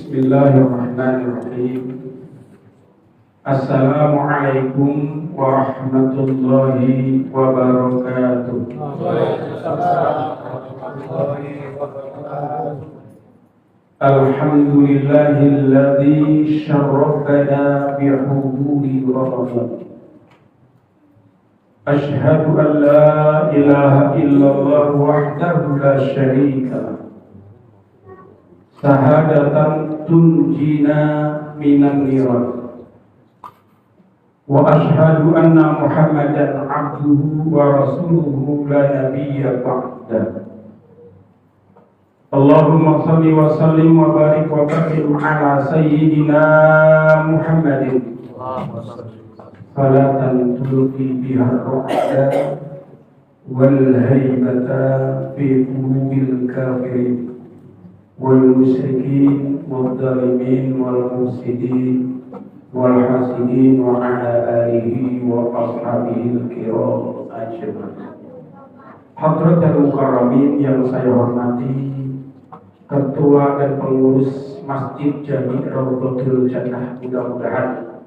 Bismillahirrahmanirrahim. Assalamualaikum warahmatullahi wabarakatuh. Alhamdulillahilladzi syarrafana bihuduri Ramadan. Asyhadu an la ilaha illallah wahdahu la syarika lah. Sahadatan tunjina minan niran. Wa asyhadu anna Muhammadan abduhu wa rasuluhu la nabiyya ba'dah. Allahumma salli wa sallim wa barik wa barik ala sayyidina Muhammadin salatan tulqi biha ar-ru'da wal haybata fi qulubil kafirin والمشركين والظالمين والمفسدين والحاسدين وعلى آله وأصحابه الكرام أجمعين. Hadratul Mukarramin yang saya hormati, Ketua dan Pengurus Masjid Jami Rawdatul Jannah, mudah-mudahan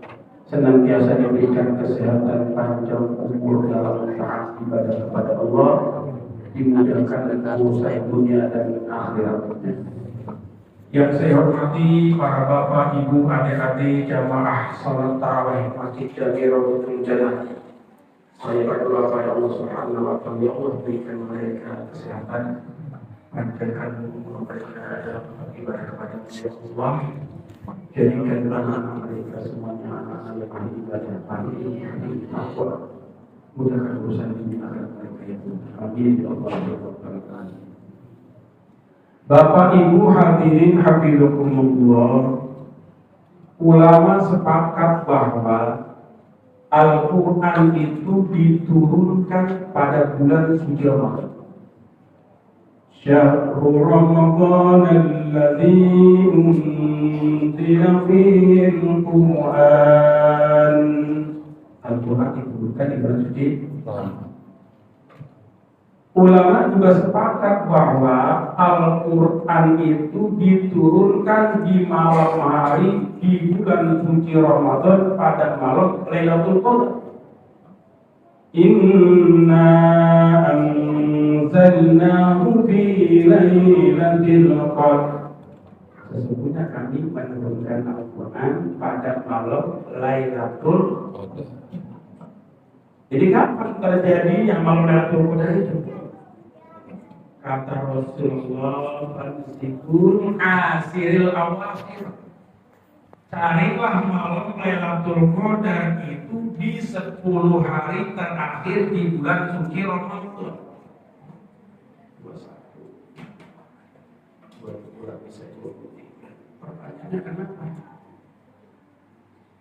senantiasa diberikan kesehatan, panjang umur dalam taat ibadah kepada Allah, dimudahkan urusan dunia dan akhiratnya. Yang saya hormati para bapak, ibu, adik-adik jamaah salat tarawih Masjid Jami Rawdatul Jannah. Saya berdoa kepada Allah Subhanahu wa taala, ya Allah berikan mereka kesehatan, panjangkan umur mereka dalam ibadah kepada Allah. Jadikan anak-anak mereka semuanya anak-anak yang ahli ibadah, ahli takwa. Mudahkan urusan dunia akhirat mereka ya Allah. Amin ya Allah ya Rabbal alamin. Bapak Ibu hadirin hafizakumullah, ulama sepakat bahwa Al-Quran itu diturunkan pada bulan suci Ramadan. Syahrul Ramadan alladzi unzila fihi al-Quran. Al-Quran diturunkan di bulan suci Ramadan. Ulama juga sepakat bahwa Al-Quran itu diturunkan di malam hari di bulan suci Ramadan pada malam Lailatul Qadar. Inna anzalnahu fi Lailatul Qadar. Sesungguhnya kami menurunkan Al-Quran pada malam Lailatul Qadar. Jadi kapan terjadi yang malam Lailatul Qadar itu? Kata Rasulullah, "Fansikun asiril awakhir." Carilah malam Lailatul Qadar itu di 10 hari terakhir di bulan suci Ramadan. 21 bisa 23. Pertanyaannya kenapa?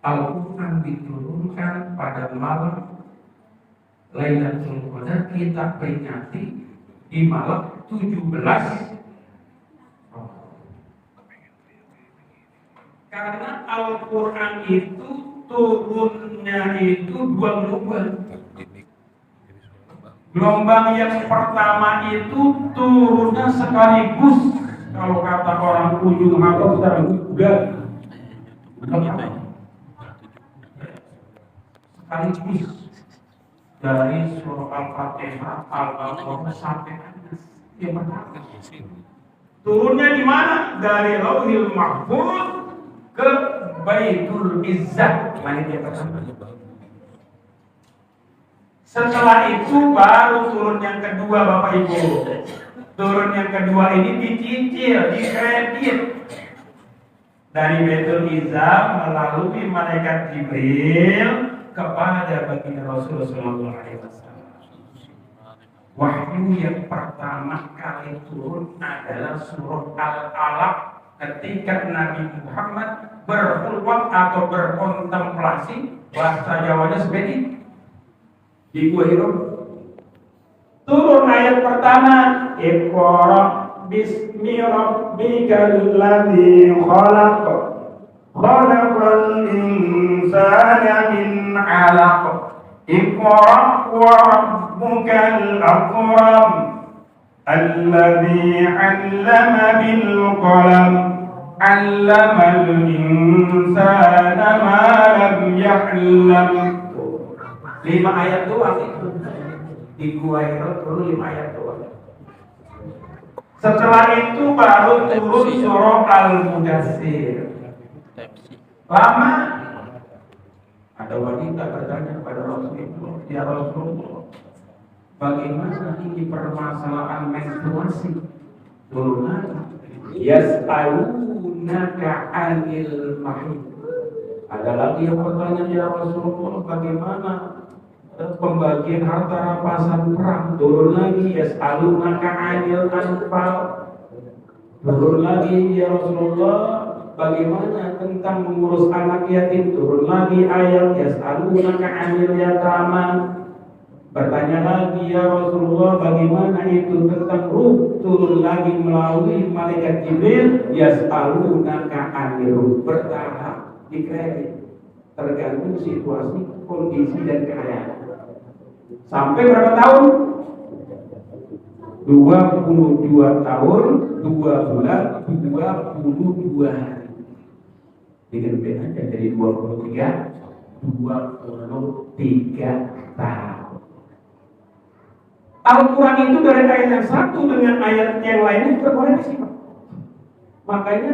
Al-Quran diturunkan pada malam Lailatul Qadar, kita peringati di malam 17. Karena Al-Quran itu turunnya itu 2 gelombang. Gelombang yang pertama itu turunnya sekaligus. Kalau kata orang ujung hafal secara juga sekaligus dari surah Al-Fatihah, Al-Baqarah sampai An-Nas. Yang pertama. Turunnya di mana? Dari Lauhil Mahfuz ke Baitul Izzah. Yang pertama. Setelah itu baru turun yang kedua, Bapak Ibu. Turun yang kedua ini dicicil, dikredit dari Baitul Izzah melalui malaikat Jibril kepada baginda Rasulullah SAW. Wahyu yang pertama kali turun adalah surah Al-Alaq ketika Nabi Muhammad berkhulwat atau berkontemplasi, bahasa Jawanya seperti di Gua Hiro. Turun ayat pertama, Iqra bismi rabbikal ladzi khalaq. Khalaqal insana min 'alaq. Iqra wa rabbukal akram. Alladzi 'allama bil qalam. 'allamal insana ma lam ya'lam. 5 ayat doang itu. Di Gua Hira turun 5 ayat doang. Setelah itu baru turun surah Al-Mudaththir. Lama. Ada wanita bertanya kepada Rasulullah, ya Rasulullah, bagaimana ini permasalahan menstruasi? Turun lagi. Yas'alunaka 'anil mahid. Ada lagi yang bertanya, ya Rasulullah, bagaimana pembagian harta rampasan perang? Turun lagi. Yas'alunaka 'anil anfal. Turun lagi, ya Rasulullah, bagaimana tentang mengurus anak yatim? Turun lagi ayat yas'alunaka 'anil yatama. Bertanya lagi, ya Rasulullah, bagaimana itu tentang ruh? Turun lagi melalui malaikat Jibril yas'alunaka 'anil ruh. Bertahap, dikredit, tergantung situasi, kondisi dan keadaan. Sampai berapa tahun? 22 tahun, 2 bulan, 22 hari. Dengan bedanya dari 23 tahun. Al-Quran itu dari ayat yang satu dengan ayat yang lainnya berkoneksi, Pak. Makanya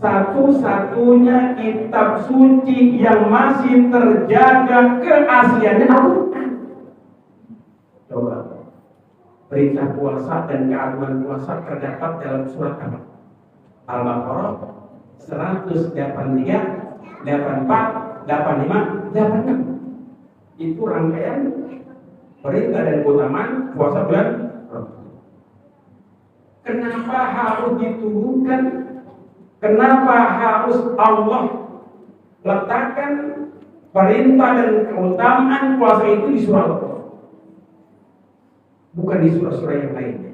satu-satunya kitab suci yang masih terjaga keasliannya Al-Quran. Coba, perintah puasa dan keagungan puasa terdapat dalam surat apa? Al-Baqarah 183, 84, 85, 86. Itu rangkaian perintah dan keutamaan puasa bulan Ramadan. Kenapa harus diturunkan? Kenapa harus Allah letakkan perintah dan keutamaan puasa itu di surah Al-Baqarah? Bukan di surah-surah yang lainnya.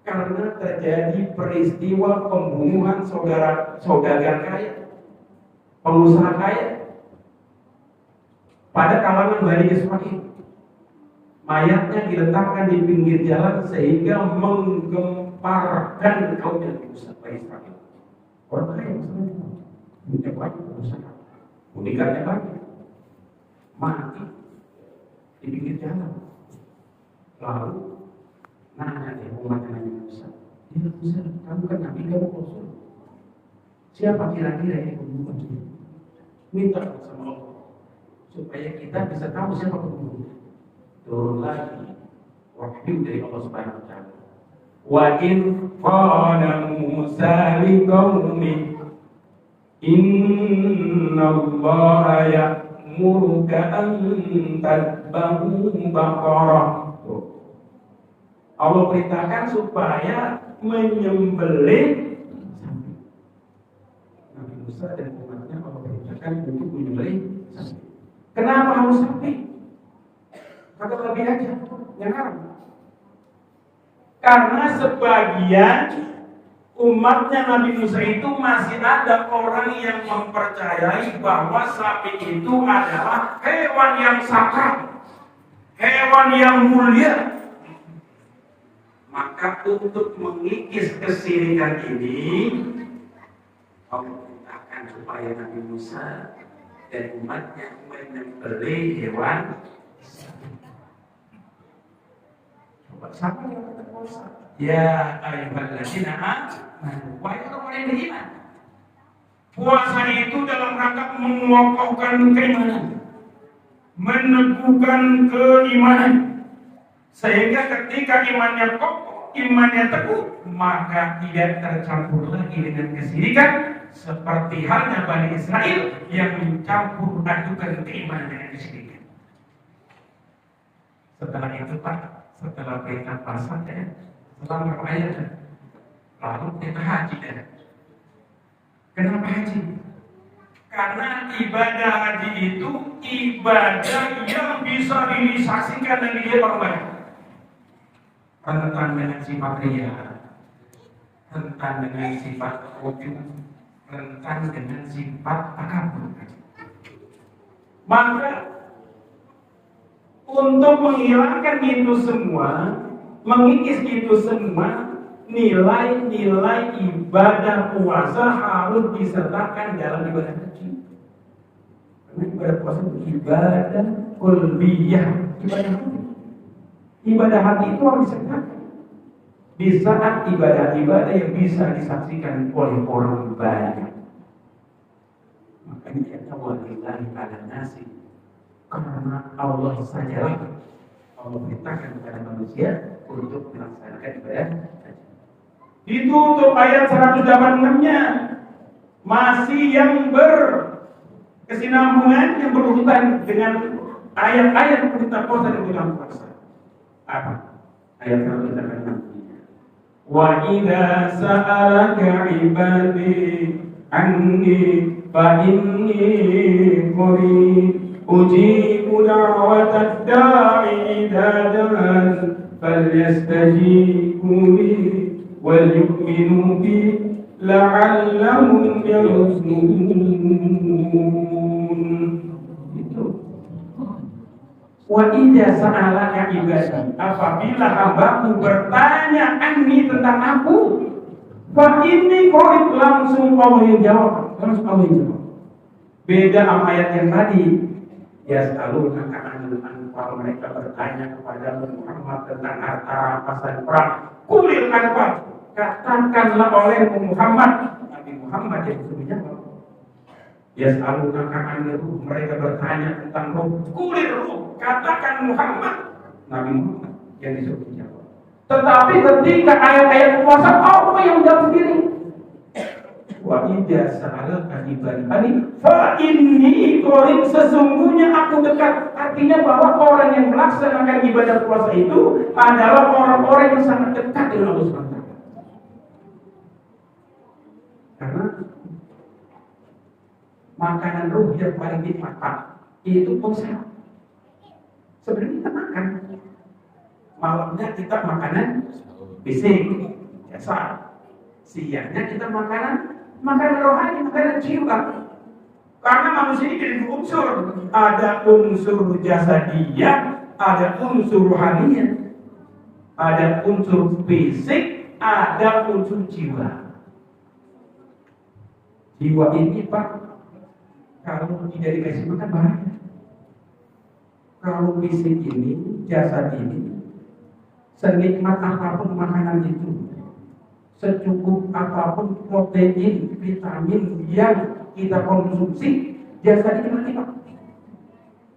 Karena terjadi peristiwa pembunuhan saudagar kaya, pengusaha kaya pada kalangan Bani Israil. Mayatnya diletakkan di pinggir jalan sehingga menggemparkan kaum yang berusaha Bani Israil. Orang kaya misalnya, punya banyak pengusaha, unikannya banyak, mati di pinggir jalan. Lalu nanya dia umat Nabi Musa, ya Musa, kamu kan Nabi, kamu Rasul, siapa kira-kira yang membunuh dia? Minta sama Allah supaya kita bisa tahu siapa pembunuh. Turun lagi wahyu dari Allah Subhanahu wa taala. Wa in qala Musa liqaumi inna Allaha ya'muruka an tadbahu baqarah. Allah perintahkan supaya menyembelih sapi. Nabi Musa dan umatnya Allah perintahkan untuk menyembelih sapi. Kenapa harus sapi? Kata lebih aja, yang haram. Karena sebagian umatnya Nabi Musa itu masih ada orang yang mempercayai bahwa sapi itu adalah hewan yang sakral, hewan yang mulia. Maka untuk mengikis kesyirikan ini, Allah perintahkan supaya Nabi Musa dan umatnya menyembelih hewan. Coba siapa yang berpuasa? Ya ayyuhalladzina amanu, wahai orang yang beriman. Puasa itu dalam rangka mengokohkan keimanan, meneguhkan keimanan. Sehingga ketika imannya kokoh, imannya teguh, maka tidak tercampur lagi dengan kesyirikan seperti halnya Bani Israel yang mencampur adukan keimanan dengan kesyirikan. Setelah itu Pak, setelah perintah puasa ya, setelah berayat, lalu kita haji ya. Kenapa haji? Karena ibadah haji itu ibadah yang bisa disaksikan dan dilihat orang banyak. Rentan dengan sifat ria, rentan dengan sifat ujub, rentan dengan sifat takabur. Maka untuk menghilangkan itu semua, mengikis itu semua, nilai-nilai ibadah puasa harus disertakan dalam ibadah haji. Karena ibadah puasa itu ibadah qalbiyah, ibadah hati. Ibadah hati itu harus disertakan di saat ibadah-ibadah yang bisa disaksikan oleh orang banyak. Makanya kata walillahi ala nasi, karena Allah sajalah Allah perintahkan kepada manusia untuk melaksanakan ibadah haji. Ditutup ayat 186-nya masih yang berkesinambungan, yang berurutan dengan ayat-ayat perintah puasa dan bulan puasa. Apa? Ayat 186. Wa idza sa'alaka 'ibadi anni fa inni qarib ujibu da'watad da'i idza da'an falyastajibu li wal yu'minu bi la'allahum yarshudun. Itu. Wa idza sa'alaka ibadi, apabila hambaku bertanya anni tentang aku, fa inni qarib, langsung Allah yang jawab, langsung Allah yang jawab. Beda sama ayat yang tadi. Ya selalu kalau mereka bertanya kepada Muhammad tentang harta rampasan perang, kulil anfal, katakanlah oleh Muhammad, Nabi Muhammad yang disuruh jawab. Ya selalu mereka bertanya tentang roh, kulil roh, katakan Muhammad, Nabi Muhammad yang disuruh jawab. Tetapi ketika ayat-ayat puasa, Allah yang jawab sendiri. Wa idza sa'alaka ibadi fa inni qarib, sesungguhnya aku dekat. Artinya bahwa orang yang melaksanakan ibadah puasa itu adalah orang-orang yang sangat dekat dengan Allah SWT. Karena makanan ruh yang paling nikmat itu puasa. Sebenarnya kita makan, malamnya kita makanan fisik, biasa. Siangnya kita makanan rohani, makanan jiwa. Karena manusia ini dari unsur, ada unsur jasadiyah, ada unsur rohaniyah, ada unsur fisik, ada unsur jiwa. Jiwa ini Pak, kalau tidak dikasih makan bahaya. Kalau fisik ini, jasad ini, senikmat apapun makanan itu, secukup apapun protein, vitamin yang kita konsumsi, jasad ini mati Pak.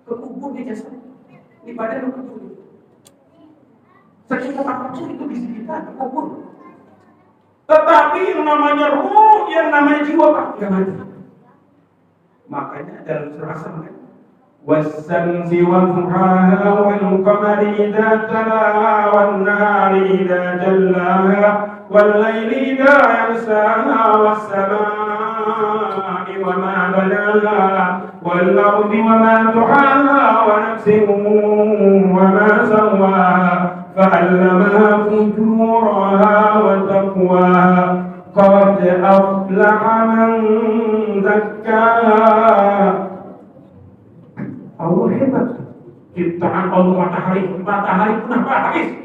Kekubur di jasad, di badan kekubur. Secukup apapun itu bisa kita kekubur. Tetapi yang namanya ruh, yang namanya jiwa Pak, nggak mati. Makanya dalam surah As-Samm, was-samsi wad-duhaha wal-qamari idza talaha wan-nahari idza jallaha wal-laili idza yaghshaha was-samaa'i wa ma banaha wal-ardi wa ma tuhaha wa nafsin wa ma sawwaha fa'allamaha fujuraha wa taqwaha qad aflaha man zakkaha. Allah hebat. Ciptaan Allah matahari punah Pak, habis.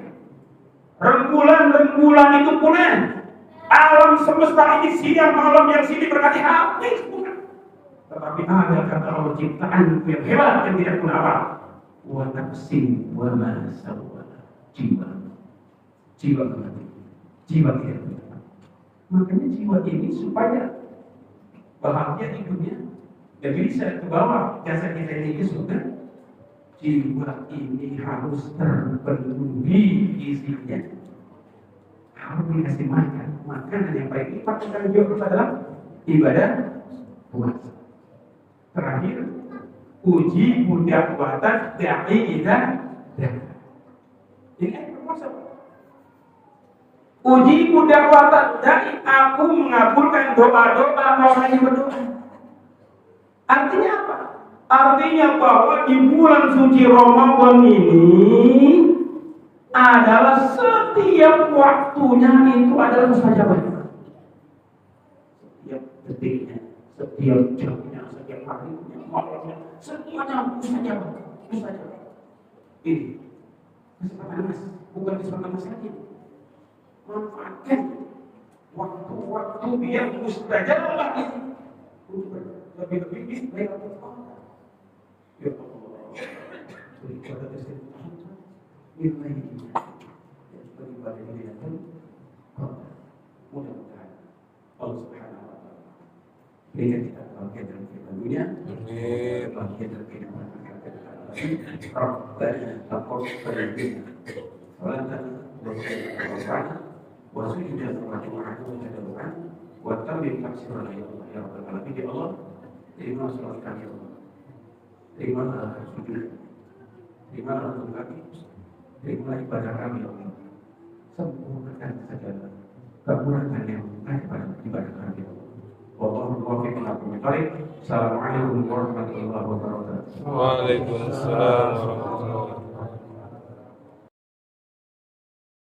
Rembulan itu punah. Alam semesta ini siang malam yang sini berganti habis punah. Tetapi ada kata Allah ciptaan yang hebat yang tidak punah apa? Wa nafsin wa ma sawwaha. Jiwa mati. Jiwa tidak punah. Makanya jiwa ini supaya bahagia di dunia dan bisa ke bawah jasad kita ini ke surga, jiwa ini harus terpenuhi isinya, harus dikasih makan. Makanan yang baik itu akan juga adalah ibadah puasa. Terakhir, uji budak watak da'i idza da'a. Ini puasa. Uji budak watak da'i, aku mengabulkan doa-doa orang yang berdoa. Artinya apa? Artinya bahwa di bulan suci Ramadan ini adalah setiap waktunya itu adalah mustajabah. Setiap detiknya, setiap jamnya, setiap harinya, malamnya, semuanya mustajabah. Ini kesempatan emas, bukan kesempatan emas lagi. Manfaatkan waktu-waktu yang mustajabah ini untuk lebih-lebih di Lailatul Qadar. Ya Allah, beribadah kesempatan nilai beribadah di Lailatul Qadar. Mudah-mudahan Allah Subhanahu wa taala berikan kita kebahagiaan dalam kehidupan dunia, kebahagiaan dalam kehidupan akhirat. Rabbana taqabbal minna salatana wa salana wa sujudana wa du'ana wa tadawu'an wa tammim tafsirana ya Allah ya Rabbal alamin. Ya Allah, terima salat kami ya Allah, terima sujud, terima rukun kami, terima ibadah kami ya Allah, sempurnakan segala kekurangan yang ada pada ibadah kami ya Allah. Wallahu muwaffiq ila aqwamit thoriq. Assalamualaikum warahmatullahi wabarakatuh. Waalaikumsalam warahmatullahi wabarakatuh.